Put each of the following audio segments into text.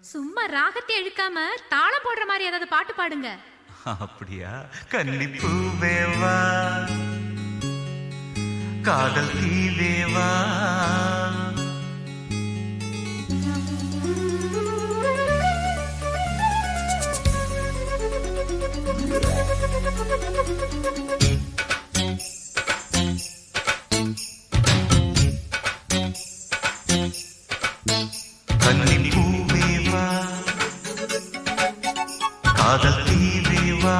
சும்மா ராகத்தை எழுக்காம தாளம் போடுற மாதிரி ஏதாவது பாட்டு பாடுங்க. அப்படியா? கன்னிப்பூவேவா காதல் தீவேவா கன்னிப்பூவேவா காதல் தீவேவா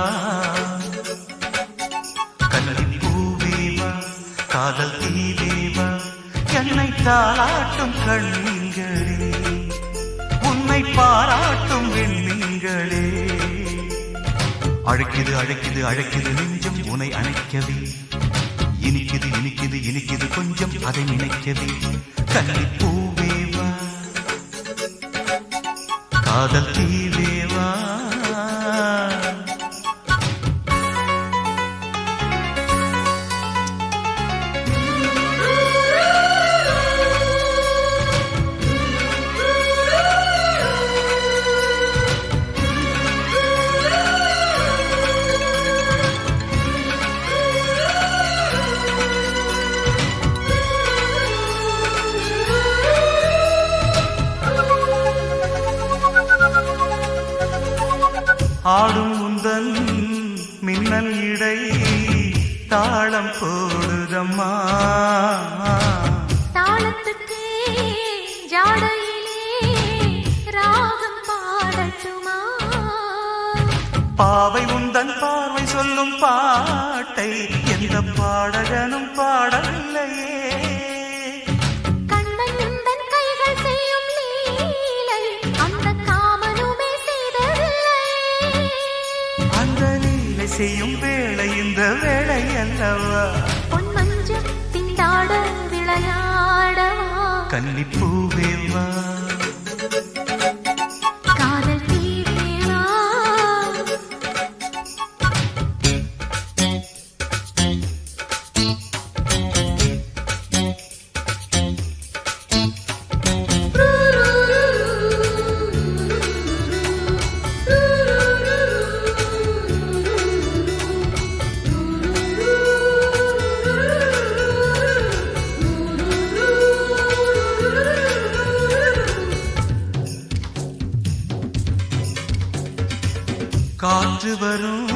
கன்னிப்பூவேவா காதல் தீவேவா என்னை தாளாட்டும் கண்ணீங்களே உன்னை பாராட்டும் வெண்ணீங்களே அழைக்குது அழைக்குது அழைக்குது நெஞ்சம் உன்னை அணைக்கவே இனிக்குது இனிக்குது இனிக்குது கொஞ்சம் அதை நினைக்கவே கன்னிப்பூவேவா காதல் தீவேவா ஆடும் உந்தன் மின்னல் இடை தாளம் போடுதம்மா தாளத்துக்கு ஜாடையிலே ராகம் பாடட்டுமா? பாவை உந்தன் பார்வை சொல்லும் பாட்டை எந்த பாடகனும் பாடவில்லையே செய்யும் வேளை இந்த வேளை அல்லவா பொன் மஞ்சள் திண்டாட விளையாடவா கன்னிப்பூவேவா காதல் தீவேவா காற்று வரும்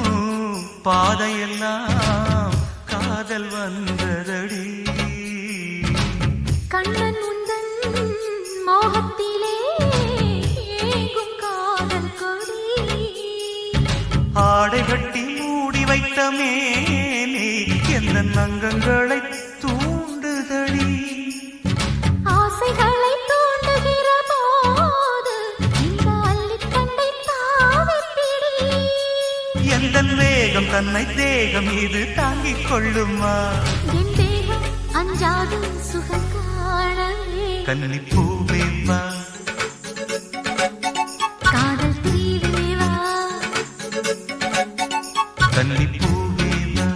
பாதையெல்லாம் காதல் வந்ததடி கண்ணன் உந்தன் மோகத்திலே ஏங்கும் காதல் கொடி ஆடை கட்டி மூடி வைத்த மேனே எந்த அங்கங்களை தூண்டுதடி ஆசைகளை தூண்டுகிற போது இந்த அள்ளித்தண்டை தாவிப்பிடி எந்தன் வேகம் தன்னை தேகம் இது தாங்கிக் கொள்ளுமா என் தேகம் அஞ்சாது சுகம் காணவே கன்னிப்பூவேவா காதல் தீவேவா கன்னிப்பூவேவா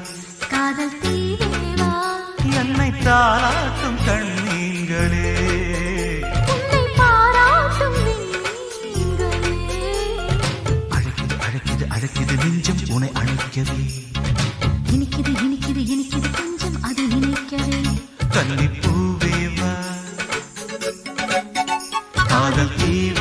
காதல் தீவேவா என்னை தாளாட்டும் கண்ணீங்களே உன்னை பாராட்டும் நீங்களே அழைக்குது அழைக்குது அழைக்குது நெஞ்சம் உன்னை அணைக்கவே இனிக்குது இனிக்குது இனிக்குது கொஞ்சம் அது நினைக்கவே கன்னிப்பூவேவா காதல் தீவேவா